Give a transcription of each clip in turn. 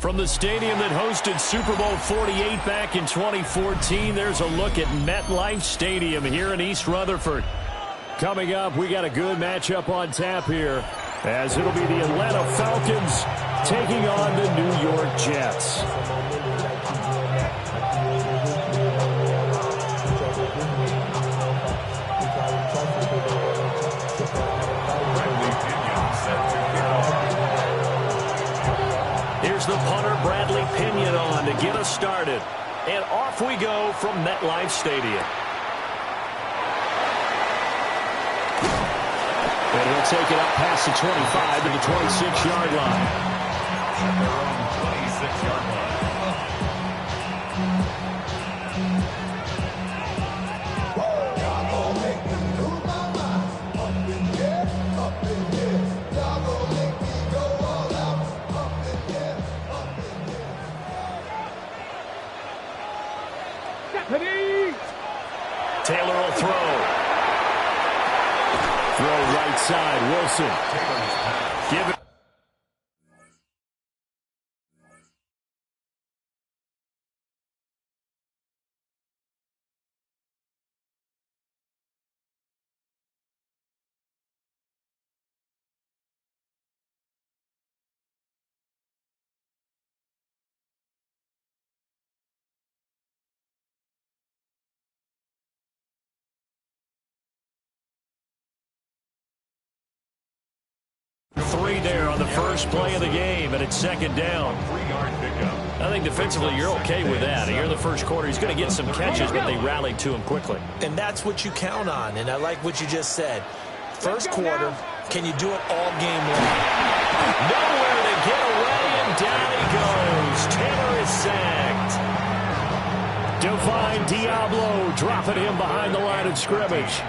From the stadium that hosted Super Bowl 48 back in 2014, there's a look at MetLife Stadium here in East Rutherford. Coming up, we got a good matchup on tap here, as it'll be the Atlanta Falcons taking on the New York Jets. Here's the punter, Bradley Pinion, on to get us started. And off we go from MetLife Stadium. And he'll take it up past the 25 to the 26-yard line. At their own 26-yard line. Taylor will throw. Throw right side, Wilson. Give it. Three there on the first play of the game, and it's second down. 3-yard pickup. I think defensively you're okay with that. Here in the first quarter, he's going to get some catches, but they rallied to him quickly. And that's what you count on, and I like what you just said. First quarter, can you do it all game long? Nowhere to get away, and down he goes. Taylor is sacked. Divine Diablo dropping him behind the line of scrimmage.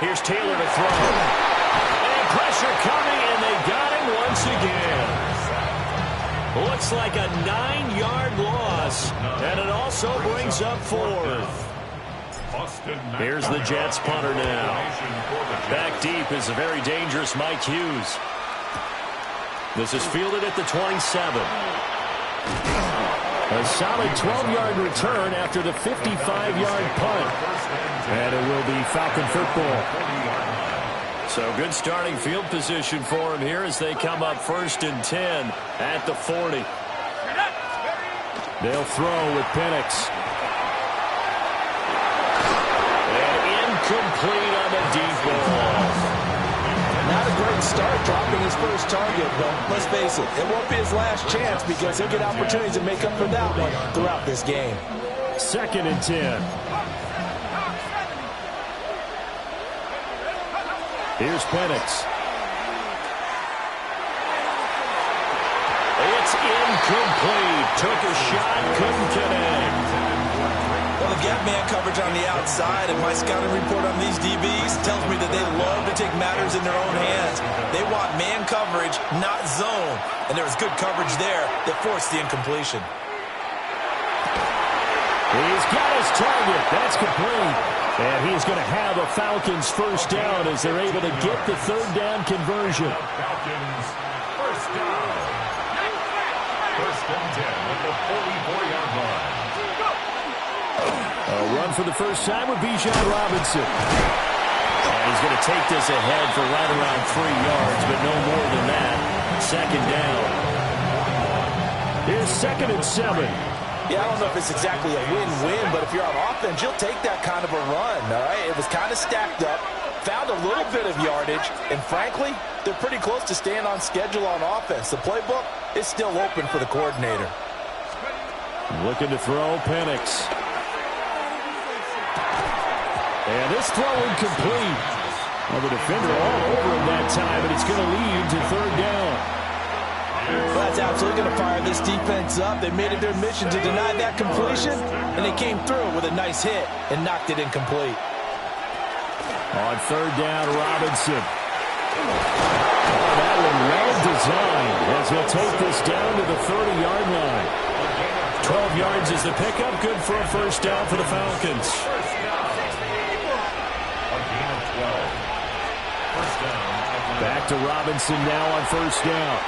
Here's Taylor to throw. And pressure coming, and they got him once again. Looks like a 9-yard loss, and it also brings up fourth. Here's the Jets punter now. Back deep is a very dangerous Mike Hughes. This is fielded at the 27. A solid 12-yard return after the 55-yard punt. And it will be Falcon football. So good starting field position for him here as they come up 1st and 10 at the 40. They'll throw with Penix. And incomplete on the deep ball. Not a great start dropping his first target, but let's face it, it won't be his last chance because he'll get opportunities to make up for that one throughout this game. 2nd and 10. Here's Penix. It's incomplete. Took a shot, couldn't connect. Well, the gap man coverage on the outside, and my scouting report on these DBs tells me that they love to take matters in their own hands. They want man coverage, not zone. And there was good coverage there that forced the incompletion. He's got his target. That's complete. And he's going to have a Falcons first down as they're able to get the 3rd down conversion. Falcons first down. 1st and 10 at the 44-yard line. A run for the first time with Bijan Robinson. And he's going to take this ahead for right around 3 yards, but no more than that. 2nd down. Here's 2nd and 7. Yeah, I don't know if it's exactly a win-win, but if you're on offense, you'll take that kind of a run, all right? It was kind of stacked up, found a little bit of yardage, and frankly, they're pretty close to staying on schedule on offense. The playbook is still open for the coordinator. Looking to throw, Penix. And this throw incomplete. Well, the defender all over him that time, but it's going to lead to 3rd down. Well, that's absolutely going to fire this defense up. They made it their mission to deny that completion, and they came through with a nice hit and knocked it incomplete. On 3rd down, Robinson. Oh, that one well designed as he'll take this down to the 30-yard line. 12 yards is the pickup. Good for a first down for the Falcons. A gain of 12. First down at the Back to Robinson now on first down.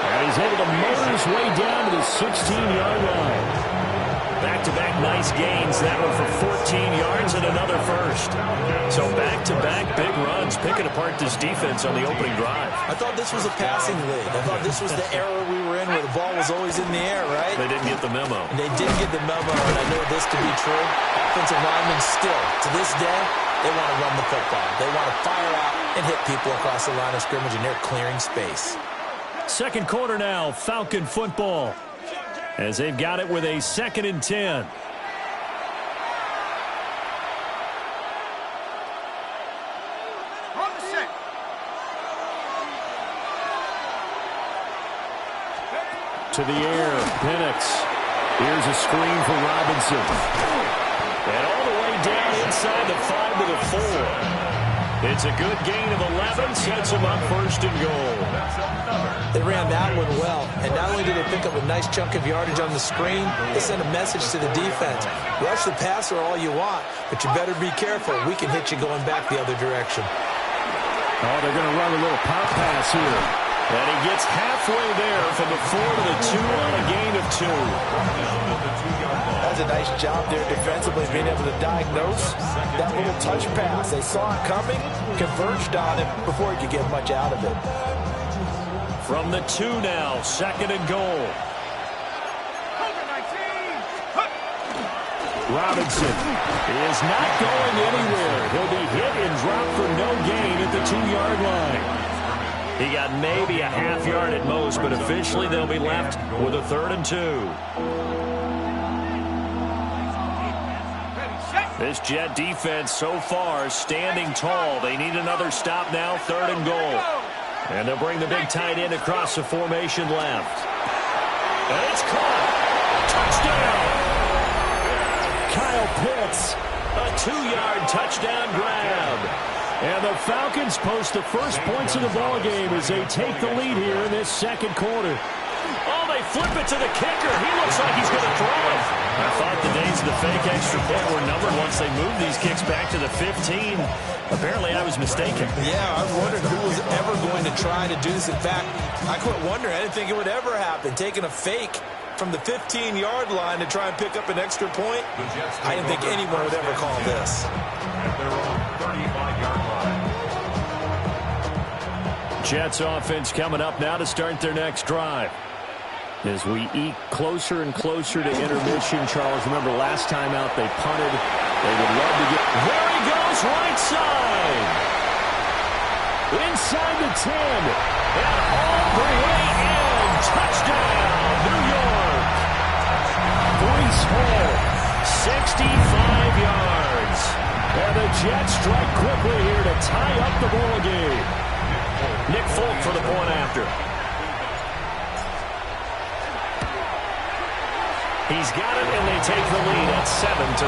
And he's able to motor his way down to the 16-yard line. Back-to-back nice gains. That one for 14 yards and another first. So back-to-back big runs, picking apart this defense on the opening drive. I thought this was a passing league. I thought this was the era we were in where the ball was always in the air, right? They didn't get the memo. They didn't get the memo, and I know this to be true. Offensive linemen still, to this day, they want to run the football. They want to fire out and hit people across the line of scrimmage, and they're clearing space. Second quarter now, Falcon football, as they've got it with a 2nd and 10. To the air, Penix. Here's a screen for Robinson. And all the way down inside the 5 to the 4. It's a good gain of 11, sets him up 1st and goal. They ran that one well, and not only did they pick up a nice chunk of yardage on the screen, they sent a message to the defense. Rush the passer all you want, but you better be careful. We can hit you going back the other direction. Oh, they're going to run a little pop pass here. And he gets halfway there from the 4 to the 2 on a gain of 2. That's a nice job there defensively, being able to diagnose that little touch pass. They saw it coming, converged on it before he could get much out of it. From the 2 now, 2nd and goal. Robinson is not going anywhere. He'll be hit and dropped for no gain at the 2-yard line. He got maybe a half yard at most, but officially they'll be left with a 3rd and 2. This Jet defense so far standing tall. They need another stop now, 3rd and goal. And they'll bring the big tight end across the formation left. And it's caught. Touchdown! Kyle Pitts, a 2-yard touchdown grab. And the Falcons post the first points of the ball game as they take the lead here in this 2nd quarter. Oh, they flip it to the kicker. He looks like he's going to throw it. I thought the days of the fake extra point were numbered once they moved these kicks back to the 15. Apparently, I was mistaken. Yeah, I wondered who was ever going to try to do this. In fact, I quit wondering. I didn't think it would ever happen. Taking a fake from the 15-yard line to try and pick up an extra point, I didn't think anyone would ever call this. At their own 35-yard line. Jets offense coming up now to start their next drive. As we eke closer and closer to intermission, Charles, remember last time out they punted. They would love to get... There he goes, right side. Inside the 10. And all the way in. Touchdown, New York. Breece Hall, 65 yards. And the Jets strike quickly here to tie up the ball game. Nick Folk for the point after. He's got it, and they take the lead at 7-6.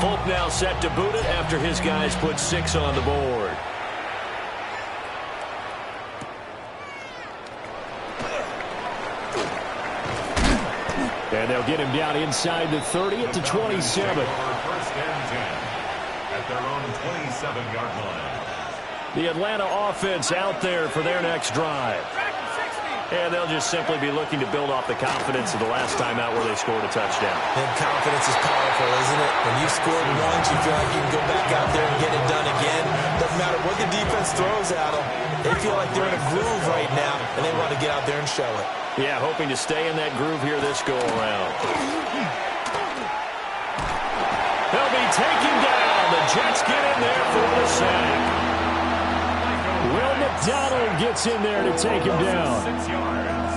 Folk now set to boot it after his guys put 6 on the board. And they'll get him down inside the 30 at the 27. First and 10 at their own 27-yard line. The Atlanta offense out there for their next drive. And they'll just simply be looking to build off the confidence of the last time out where they scored a touchdown. And confidence is powerful, isn't it? When you scored once, you feel like you can go back out there and get it done again. Doesn't matter what the defense throws at them. They feel like they're in a groove right now, and they want to get out there and show it. Yeah, hoping to stay in that groove here this go-around. They'll be taken down. The Jets get in there for the sack. Will McDonald gets in there to take him down. 6 yards.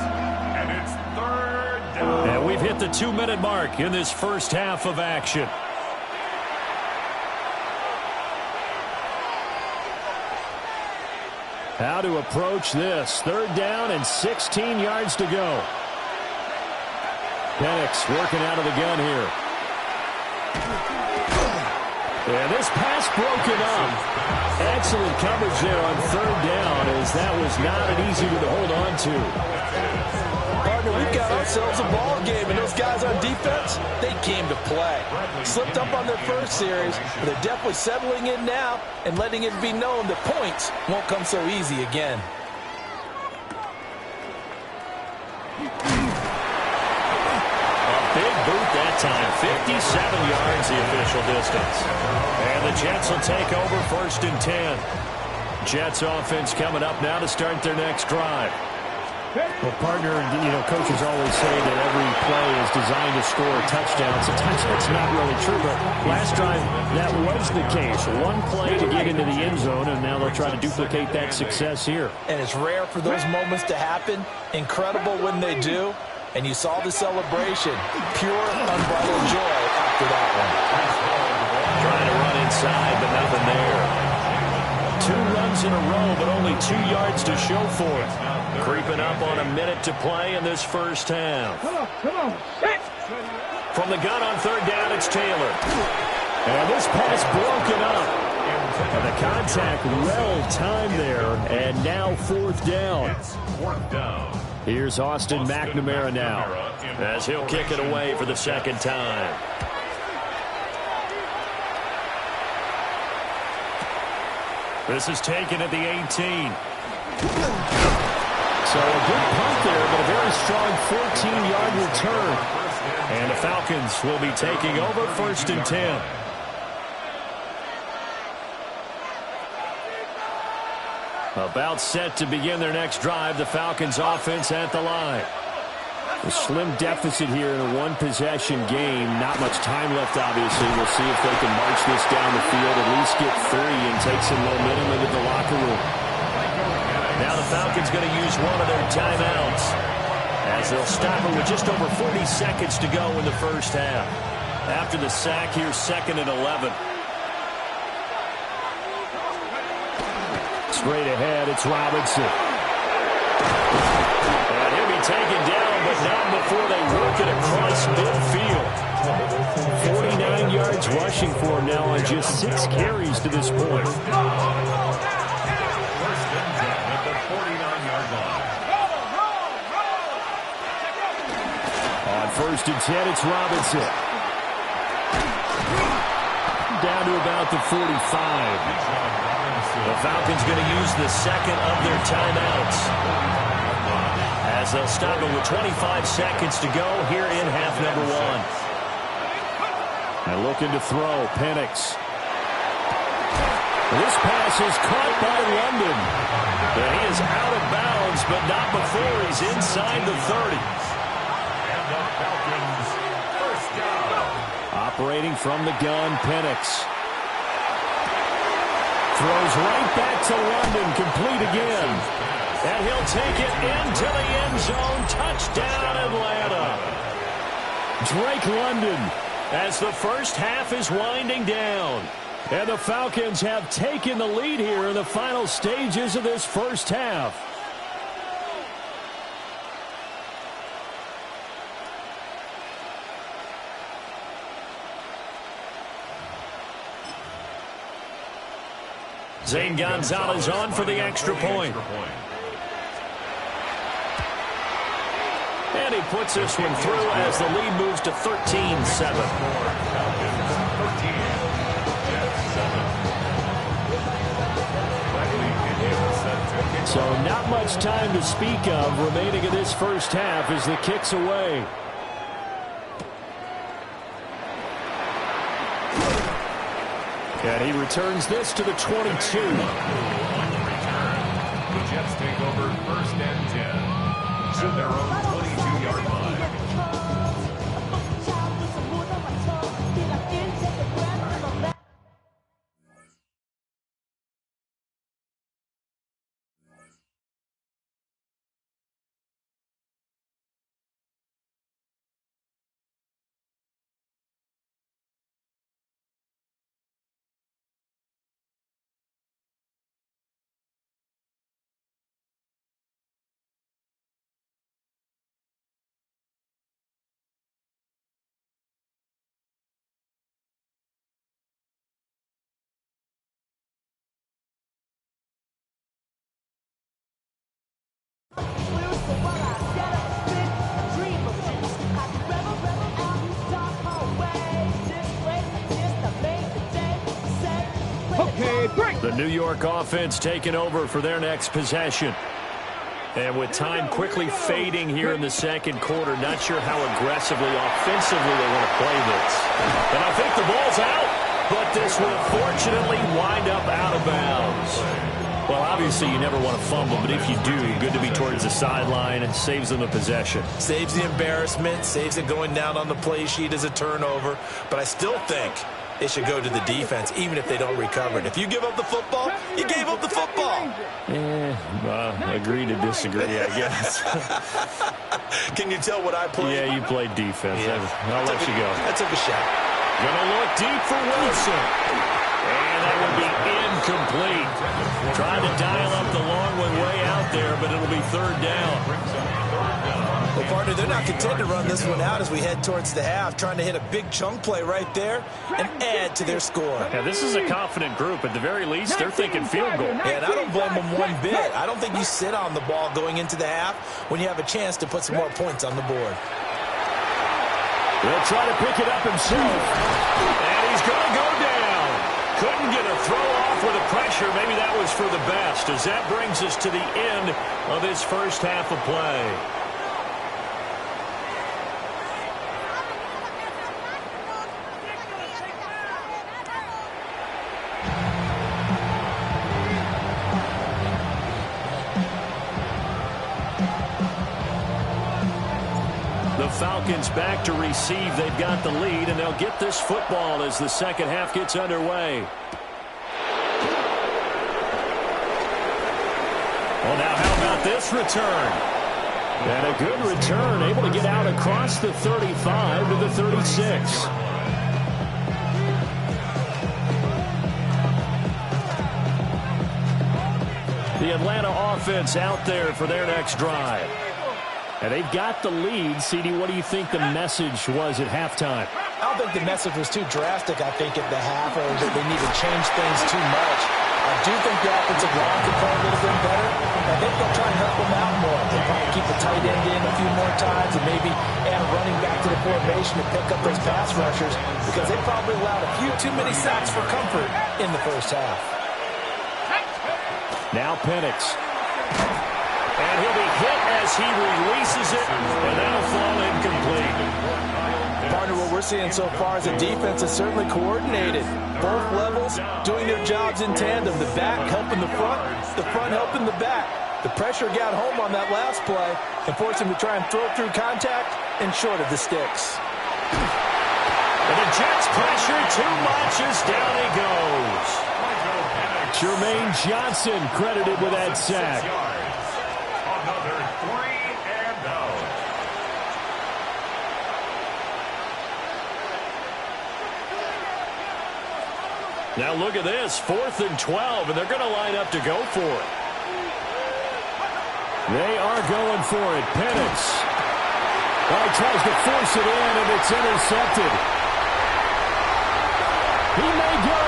And it's 3rd down. And we've hit the 2-minute mark in this first half of action. How to approach this. 3rd down and 16 yards to go. Penix working out of the gun here. And this pass broken up. Excellent coverage there on third down, as that was not an easy one to hold on to. Partner, we've got ourselves a ball game, and those guys on defense, they came to play. Slipped up on their first series, but they're definitely settling in now and letting it be known that points won't come so easy again. Big boot that time. 57 yards the official distance. And the Jets will take over 1st and 10. Jets offense coming up now to start their next drive. Well, partner, coaches always say that every play is designed to score a touchdown. Sometimes that's not really true, but last drive, that was the case. One play to get into the end zone, and now they'll try to duplicate that success here. And it's rare for those moments to happen. Incredible when they do. And you saw the celebration. Pure, unbridled joy after that one. Trying to run inside, but nothing there. 2 runs in a row, but only 2 yards to show for it. Creeping up on a minute to play in this first half. Come on. From the gun on third down, it's Taylor. And this pass broken up. And the contact well-timed there. And now 4th down. Here's Austin McNamara now, as he'll kick it away for the 2nd time. This is taken at the 18. So a good punt there, but a very strong 14-yard return. And the Falcons will be taking over 1st and 10. About set to begin their next drive, the Falcons offense at the line. A slim deficit here in a one-possession game. Not much time left, obviously. We'll see if they can march this down the field, at least get 3 and take some momentum into the locker room. Now the Falcons going to use one of their timeouts, as they'll stop it with just over 40 seconds to go in the first half. After the sack, here's 2nd and 11. Straight ahead, it's Robinson. And he'll be taken down, but not before they work it across midfield. 49 yards rushing for him now on just 6 carries to this point. On 1st and 10, it's Robinson. Down to about the 45. The Falcons going to use the 2nd of their timeouts, as they'll stop it with 25 seconds to go here in half number 1. And looking to throw, Penix. This pass is caught by London. And he is out of bounds, but not before he's inside the 30. And the Falcons, 1st down. Operating from the gun, Penix. Throws right back to London, complete again. And he'll take it into the end zone. Touchdown, Atlanta. Drake London, as the first half is winding down. And the Falcons have taken the lead here in the final stages of this first half. Zane Gonzalez on for the extra point. And he puts this one through as the lead moves to 13-7. So not much time to speak of remaining in this first half as the kick's away. And he returns this to the 22. The Jets take over 1st and 10 at their own Okay, break. The New York offense taking over for their next possession. And with time quickly fading here in the second quarter, not sure how aggressively, offensively they want to play this. And I think the ball's out, but this will fortunately wind up out of bounds. Well, obviously you never want to fumble, but if you do, good to be towards the sideline. It saves them the possession. Saves the embarrassment, saves it going down on the play sheet as a turnover. But I still think it should go to the defense, even if they don't recover it. If you give up the football, you gave up the football. Agree to disagree, I guess. Can you tell what I played? Yeah, you played defense. Yeah. I'll let you go. I took a shot. Gonna look deep for Wilson. And that will be incomplete. Trying to dial up the long way out there, but it'll be third down. Well, partner, they're not content to run this one out as we head towards the half, trying to hit a big chunk play right there and add to their score. Yeah, this is a confident group. At the very least, they're thinking field goal. Yeah, and I don't blame them one bit. I don't think you sit on the ball going into the half when you have a chance to put some more points on the board. He'll try to pick it up himself. And he's going to go down. Couldn't get a throw off with the pressure. Maybe that was for the best, as that brings us to the end of this first half of play. The Falcons back to receive. They've got the lead, and they'll get this football as the second half gets underway. Well, now how about this return? And a good return, able to get out across the 35 to the 36. The Atlanta offense out there for their next drive. And they've got the lead. CD, what do you think the message was at halftime? I don't think the message was too drastic, I think, at the half, or that they need to change things too much. I do think the offensive line can play a little bit better. I think they'll try and help them out more. They'll probably keep the tight end in a few more times and maybe add a running back to the formation to pick up those pass rushers, because they probably allowed a few too many sacks for comfort in the first half. Now Penix. And he'll be hit as he releases it, and that'll fall incomplete. Partner, what we're seeing so far is the defense is certainly coordinated. Both levels doing their jobs in tandem. The back helping the front helping the back. The pressure got home on that last play and forced him to try and throw through contact and short of the sticks. And the Jets pressure too much as down he goes. Jermaine Johnson credited with that sack. Another 3 and out. Now look at this, 4th and 12, and they're going to line up to go for it. They are going for it. Penix. He tries to force it in, and it's intercepted. He may go.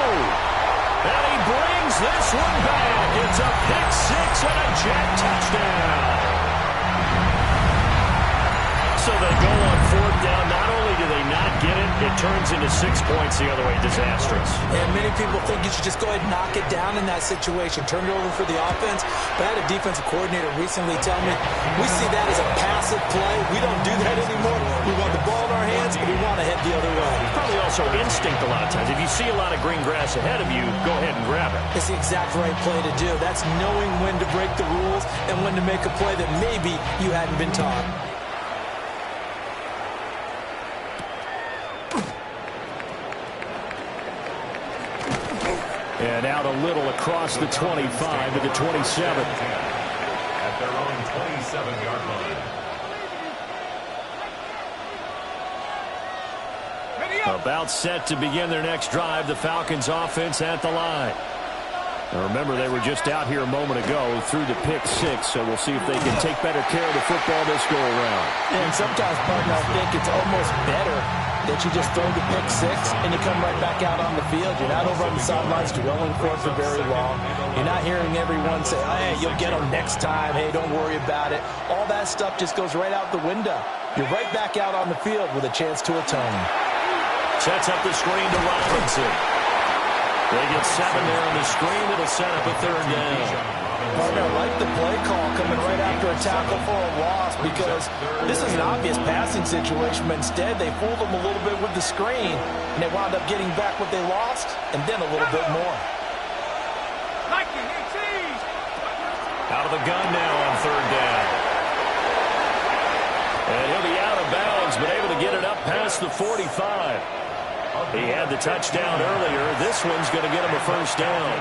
And he brings this one back. It's a pick six and a Jet touchdown. So they go on 4th down. Not only do they not get it, it turns into 6 points the other way. Disastrous. And many people think you should just go ahead and knock it down in that situation. Turn it over for the offense. But I had a defensive coordinator recently tell me, we see that as a passive play. We don't do that anymore. We want the ball in our hands, and we want to head the other way. Probably also instinct a lot of times. If you see a lot of green grass ahead of you, go ahead and grab it. It's the exact right play to do. That's knowing when to break the rules and when to make a play that maybe you hadn't been taught. And out a little across the 25 to the 27. At their own 27-yard line. About set to begin their next drive. The Falcons offense at the line. Now remember, they were just out here a moment ago through the pick six, so we'll see if they can take better care of the football this go around. And sometimes, partner, I think it's almost better that you just throw the pick six and you come right back out on the field. You're not over on the sidelines dwelling for it for very long. You're not hearing everyone say, hey, you'll get them next time. Hey, don't worry about it. All that stuff just goes right out the window. You're right back out on the field with a chance to atone. Sets up the screen to Robinson. They get 7 there on the screen. It'll set up a third down. I like the play call coming right after a tackle for a loss because this is an obvious passing situation, but instead they fooled them a little bit with the screen, and they wound up getting back what they lost and then a little bit more. Out of the gun now on third down. And he'll be out of bounds, but able to get it up past the 45. He had the touchdown earlier. This one's going to get him a first down.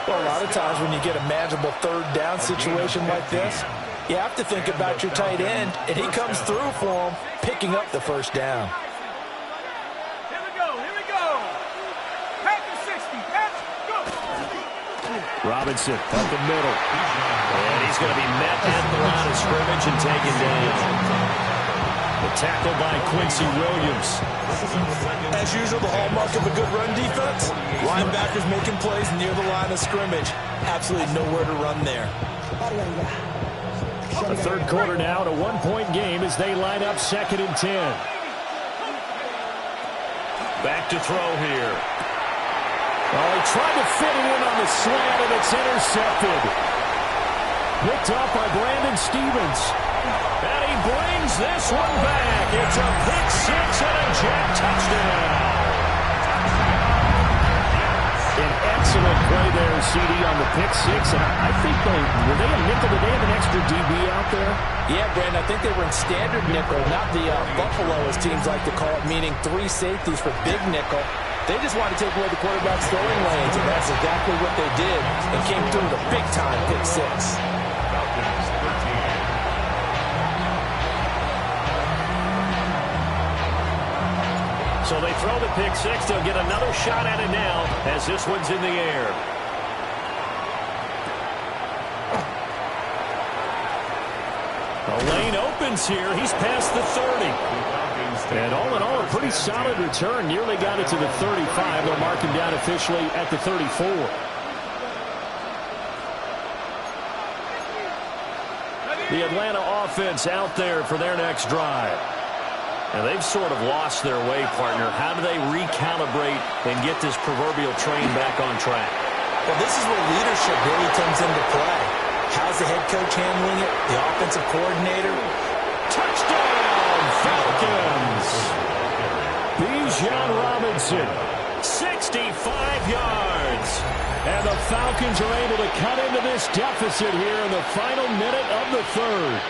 Well, a lot of times when you get a manageable third down situation like this, you have to think about your tight end, and he comes through for him, picking up the first down. Here we go. Pack the 60, pack, go. Robinson up the middle. And he's going to be met at the line of scrimmage and taken down. The tackle by Quincy Williams. As usual, the hallmark of a good run defense, linebackers making plays near the line of scrimmage. Absolutely nowhere to run there. The third quarter now, at a one-point game as they line up 2nd and 10. Back to throw here. Oh, he tried to fit it in on the slant, and it's intercepted. Picked up by Brandon Stevens. And he brings this one back. It's a pick six and a jet touchdown. An excellent play there, CD, on the pick six. And I think were they a nickel? Did they have an extra DB out there? Yeah, Brandon, I think they were in standard nickel, not the Buffalo, as teams like to call it, meaning 3 safeties for big nickel. They just wanted to take away the quarterback's throwing lanes, and that's exactly what they did, and came through with a big-time pick six. So they throw the pick six. They'll get another shot at it now as this one's in the air. The lane opens here. He's past the 30. And all in all, a pretty solid return. Nearly got it to the 35. They'll mark him down officially at the 34. The Atlanta offense out there for their next drive. And they've sort of lost their way, partner. How do they recalibrate and get this proverbial train back on track? Well, this is where leadership really comes into play. How's the head coach handling it? The offensive coordinator? Touchdown, Falcons! Bijan Robinson. 65 yards. And the Falcons are able to cut into this deficit here in the final minute of the third.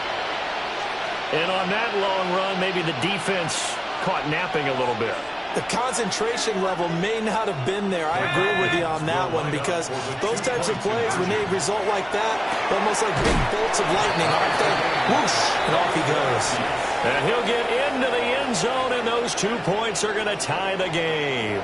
And on that long run, maybe the defense caught napping a little bit. The concentration level may not have been there. I agree with you on that one because those types of plays, when they result like that, they're almost like big bolts of lightning, aren't they? Whoosh, and off he goes. And he'll get into the end zone, and those 2 points are going to tie the game.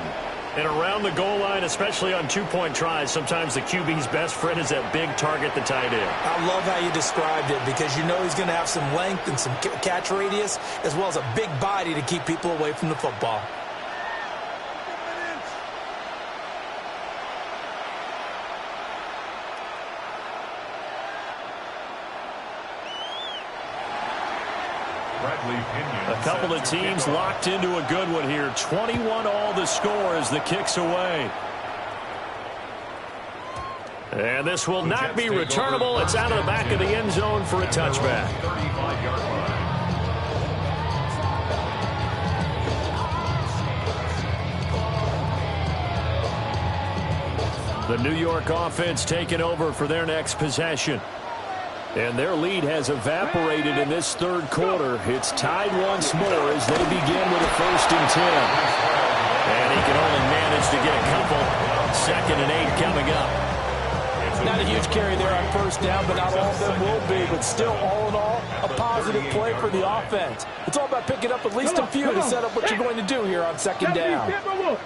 And around the goal line, especially on two-point tries, sometimes the QB's best friend is that big target, the tight end. I love how you described it because you know he's going to have some length and some catch radius as well as a big body to keep people away from the football. A couple of teams locked into a good one here. 21 all the score as the kick's away. And this will not be returnable. It's out of the back of the end zone for a touchback. The New York offense taking over for their next possession. And their lead has evaporated in this third quarter. It's tied once more as they begin with a 1st and 10. And he can only manage to get a couple. 2nd and 8 coming up. Not a huge carry there on 1st down, but not all of them will be. But still, all in all, a positive play for the offense. It's all about picking up at least a few to set up what you're going to do here on 2nd down.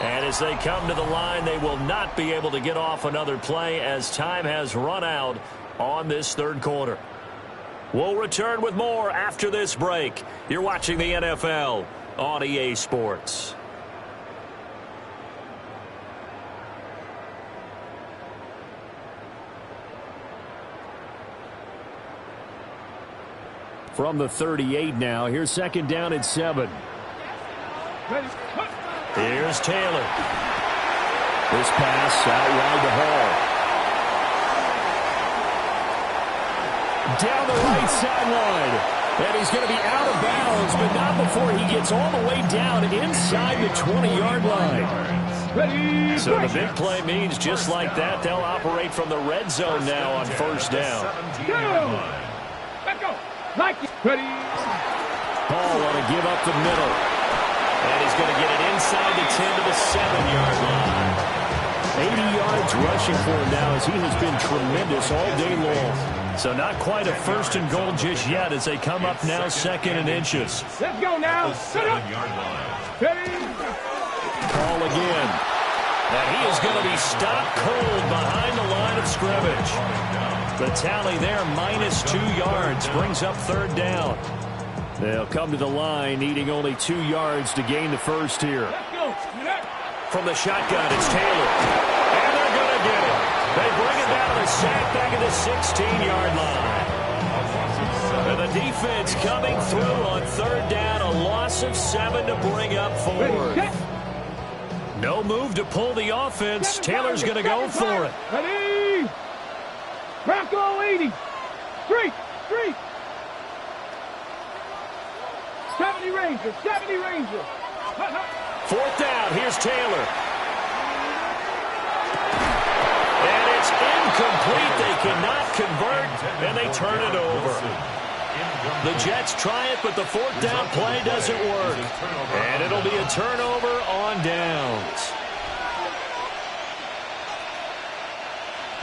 And as they come to the line, they will not be able to get off another play as time has run out on this third quarter. We'll return with more after this break. You're watching the NFL on EA Sports. From the 38 now, here's 2nd down and 7. Here's Taylor. This pass out wide to Hall. Down the right sideline. And he's going to be out of bounds, but not before he gets all the way down inside the 20-yard line. So the big play means just like that, they'll operate from the red zone now on first down. Let's go. Hall want to give up the middle. And he's going to get it inside the 10 to the 7-yard line. 80 yards rushing for him now as he has been tremendous all day long. So not quite a first and goal just yet as they come up now second and inches. Let's go now. Set up. Ball again. And he is going to be stopped cold behind the line of scrimmage. The tally there, -2 yards, brings up third down. They'll come to the line needing only 2 yards to gain the first here. Let's go. From the shotgun, it's Taylor. And they're going to get it. They bring it down to the sack back at the 16-yard line. And the defense coming through on third down, a loss of 7 to bring up fourth. No move to pull the offense. Taylor's going to go for it. Ready? Bronco 80. Street. 70 Ranger. 70 Ranger. Fourth down. Here's Taylor. And it's incomplete. They cannot convert, and they turn it over. The Jets try it, but the fourth down play doesn't work. And it'll be a turnover on downs.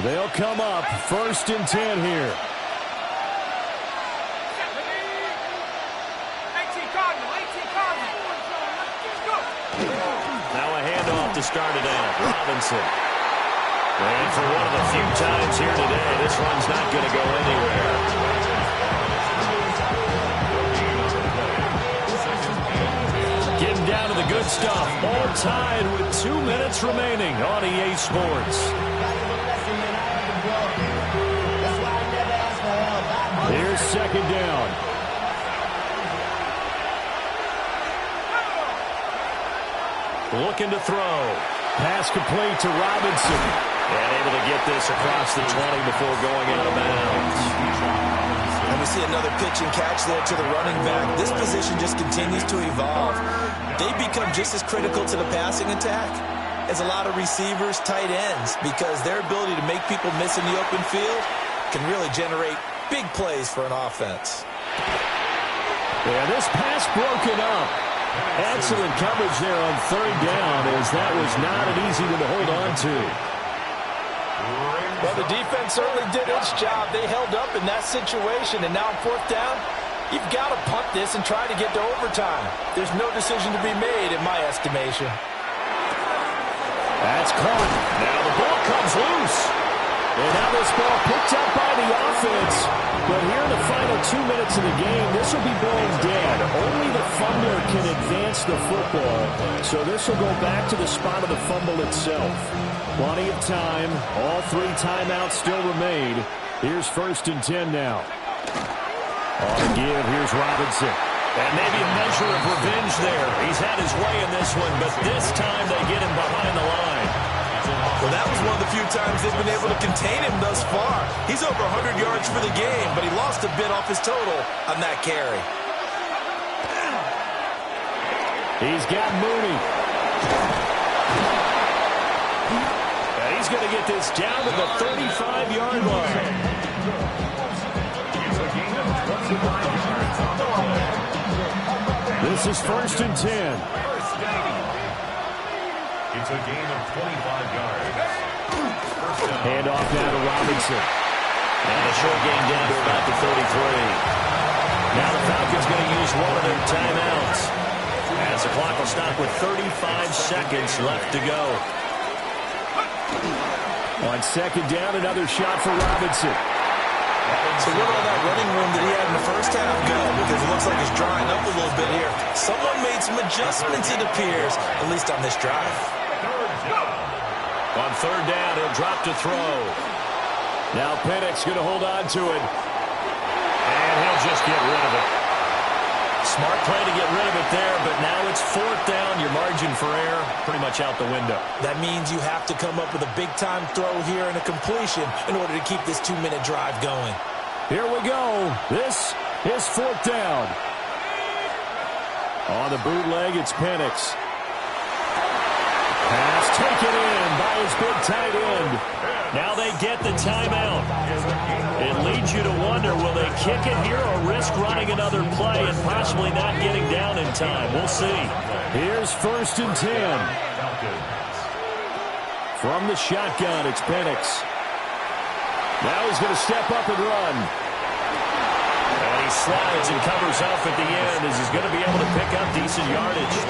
They'll come up first and 10 here. Now a handoff to start it out. Robinson. And for one of the few times here today, this run's not going to go anywhere. Getting down to the good stuff. All tied with 2 minutes remaining on EA Sports. Here's second down. Looking to throw. Pass complete to Robinson. And able to get this across the 20 before going out of bounds. And we see another pitch and catch there to the running back. This position just continues to evolve. They become just as critical to the passing attack as a lot of receivers, tight ends, because their ability to make people miss in the open field can really generate big plays for an offense. Yeah, this pass broken up. Excellent coverage there on third down, as that was not an easy one to hold on to. Well, the defense certainly did its job. They held up in that situation, and now on fourth down, you've got to punt this and try to get to overtime. There's no decision to be made, in my estimation. That's caught. Now the ball comes loose. And now this ball picked up by the offense. But here in the final 2 minutes of the game, this will be going dead. Only the fumbler can advance the football. So this will go back to the spot of the fumble itself. Plenty of time. All 3 timeouts still remain. Here's first and 10 now. On the give, here's Robinson. And maybe a measure of revenge there. He's had his way in this one, but this time they get him behind the line. Well, that was one of the few times they've been able to contain him thus far. He's over 100 yards for the game, but he lost a bit off his total on that carry. He's got Mooney. And he's going to get this down to the 35-yard line. This is first and 10. It's a gain of 25 yards. Hand off now to Robinson. And a short gain down to about the 33. Now the Falcons going to use one of their timeouts, as the clock will stop with 35 seconds left to go. On second down, another shot for Robinson. So where all that running room that he had in the first half go? Because it looks like it's drying up a little bit here. Someone made some adjustments, it appears, at least on this drive. On third down, he'll drop to throw. Now Pennick's going to hold on to it. And he'll just get rid of it. Smart play to get rid of it there, but now it's fourth down. Your margin for error pretty much out the window. That means you have to come up with a big-time throw here and a completion in order to keep this 2-minute drive going. Here we go. This is fourth down. On the bootleg, it's Penix. Pass taken in by his big tight end. Now they get the timeout. It leads you to wonder, will they kick it here or risk running another play and possibly not getting down in time? We'll see. Here's 1st and 10. From the shotgun, it's Penix. Now he's going to step up and run. And he slides and covers off at the end as he's going to be able to pick up decent yardage.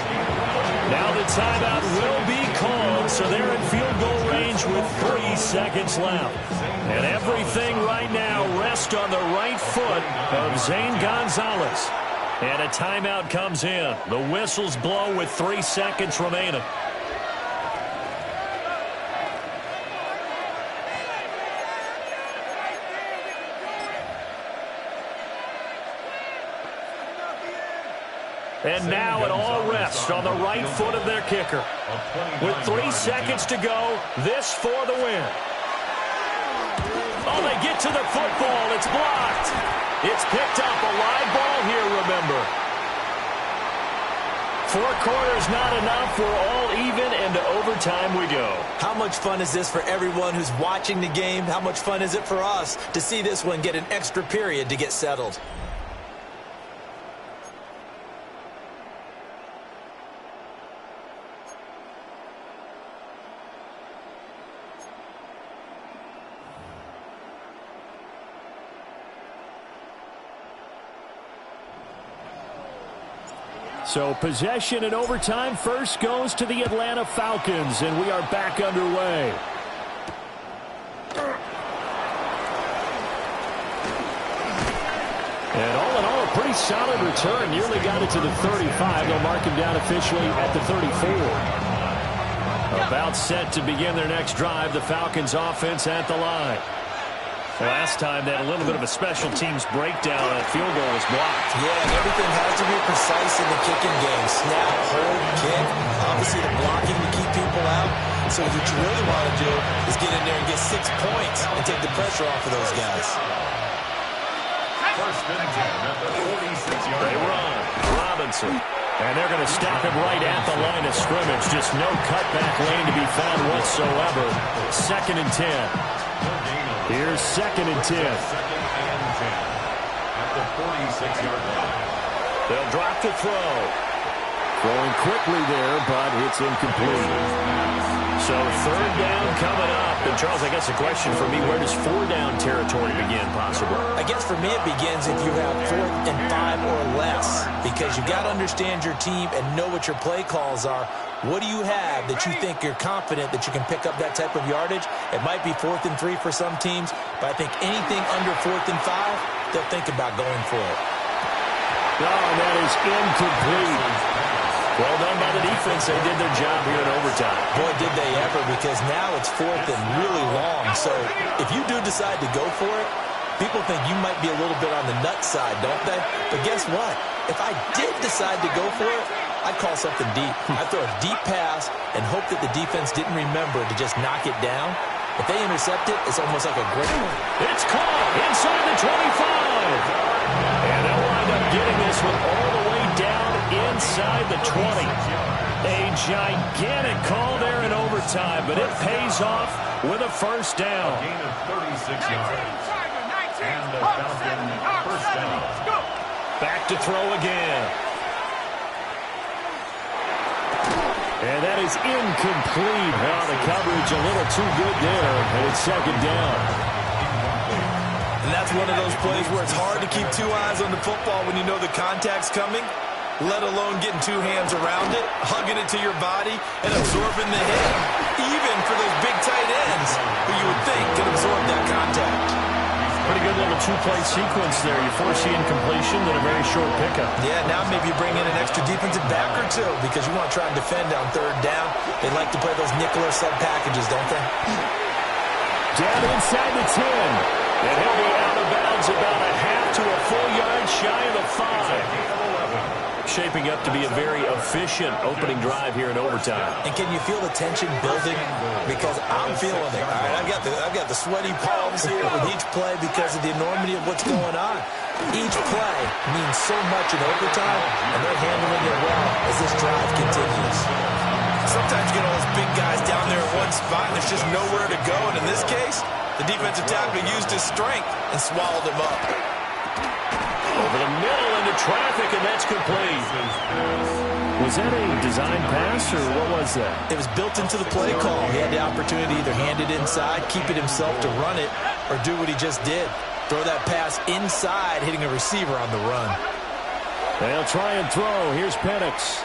Now the timeout will be called, so they're in field goal range with 3 seconds left. And everything right now rests on the right foot of Zane Gonzalez. And a timeout comes in. The whistles blow with 3 seconds remaining. And now it all rests on the right foot of their kicker. With 3 seconds to go, this for the win. Oh, they get to the football. It's blocked. It's picked up. A live ball here, remember. 4 quarters not enough. We're all even, and to overtime we go. How much fun is this for everyone who's watching the game? How much fun is it for us to see this one get an extra period to get settled? So possession in overtime first goes to the Atlanta Falcons, and we are back underway. And all in all, a pretty solid return. Nearly got it to the 35. They'll mark him down officially at the 34. About set to begin their next drive. The Falcons offense at the line. Last time, they had a little bit of a special teams breakdown. That field goal was blocked. Yeah, and everything has to be precise in the kicking game. Snap, hold, kick. Obviously, the blocking to keep people out. So what you really want to do is get in there and get 6 points and take the pressure off of those guys. 1st and 10 at the 46-yard line. They run. Robinson. And they're going to stop him right at the line of scrimmage. Just no cutback lane to be found whatsoever. 2nd and 10. Here's 2nd and 10. 2nd and 10 at the 46-yard line. They'll drop to throw. Throwing quickly there, but it's incomplete. So 3rd down coming up. And Charles, I guess a question for me, where does 4-down territory begin possibly? I guess for me it begins if you have 4th and 5 or less, because you've got to understand your team and know what your play calls are. What do you have that you think you're confident that you can pick up that type of yardage? It might be 4th and 3 for some teams, but I think anything under 4th and 5, they'll think about going for it. Oh, that is incomplete. Well done by the defense. They did their job here in overtime. Boy, did they ever, because now it's 4th and really long. So if you do decide to go for it, people think you might be a little bit on the nut side, don't they? But guess what? If I did decide to go for it, I'd call something deep. I'd throw a deep pass and hope that the defense didn't remember to just knock it down. If they intercept it, it's almost like a great one. It's caught inside the 25. And they'll wind up getting this one all the way down inside the 20. A gigantic call there in overtime, but it pays off with a 1st down. A gain of 36 yards. And the Falcon 1st down. Back to throw again. And that is incomplete. Well, the coverage a little too good there, and it's 2nd down. And that's one of those plays where it's hard to keep 2 eyes on the football when you know the contact's coming, let alone getting 2 hands around it, hugging it to your body, and absorbing the hit. Even for those big tight ends who you would think could absorb that contact. Pretty good little 2-play sequence there. You foresee incompletion, then a very short pickup. Yeah, now maybe you bring in an extra defensive back or 2 because you want to try and defend on 3rd down. They like to play those nickel or sub packages, don't they? Down inside the 10. And he'll be out of bounds about a half to a full yard shy of the 5. shaping up to be a very efficient opening drive here in overtime. And can you feel the tension building? Because I'm feeling it. All right, I've got the sweaty palms here with each play because of the enormity of what's going on. Each play means so much in overtime, and they're handling it well as this drive continues. Sometimes you get all those big guys down there in one spot, and there's just nowhere to go. And in this case, the defensive tackle used his strength and swallowed him up. Over the middle into traffic, and that's complete. Was that a design pass, or what was that? It was built into the play call. He had the opportunity to either hand it inside, keep it himself to run it, or do what he just did. Throw that pass inside, hitting a receiver on the run. They'll try and throw. Here's Penix.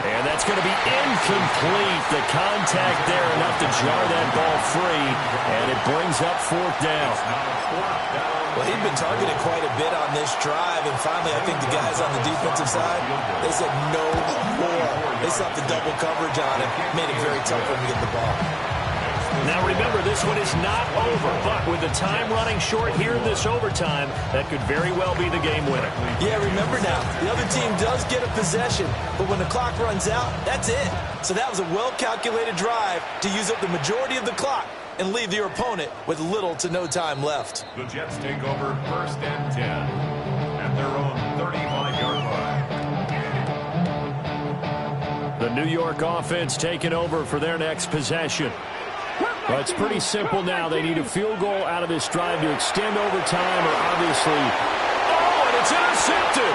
And that's going to be incomplete. The contact there enough to jar that ball free, and it brings up 4th down. Well, he'd been targeted quite a bit on this drive, and finally I think the guys on the defensive side, they said no more. They stopped the double coverage on him, made it very tough for him to get the ball. Now remember, this one is not over, but with the time running short here in this overtime, that could very well be the game winner. Yeah, remember now, the other team does get a possession, but when the clock runs out, that's it. So that was a well-calculated drive to use up the majority of the clock and leave your opponent with little to no time left. The Jets take over 1st and 10 at their own 35-yard line. The New York offense taking over for their next possession. Well, it's pretty simple now. They need a field goal out of this drive to extend overtime, or obviously... Oh, and it's intercepted!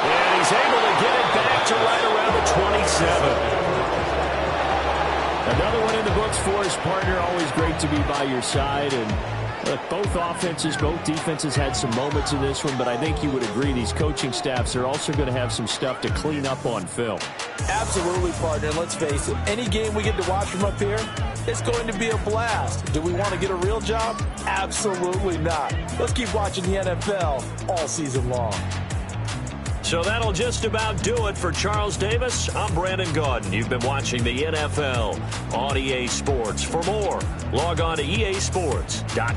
And he's able to get it back to right around the 27. Another one in the books for his partner. Always great to be by your side. And look, both offenses, both defenses had some moments in this one, but I think you would agree these coaching staffs are also going to have some stuff to clean up on film. Absolutely, partner. And let's face it, any game we get to watch from up here, it's going to be a blast. Do we want to get a real job? Absolutely not. Let's keep watching the NFL all season long. So that'll just about do it for Charles Davis. I'm Brandon Gaudin. You've been watching the NFL on EA Sports. For more, log on to easports.com.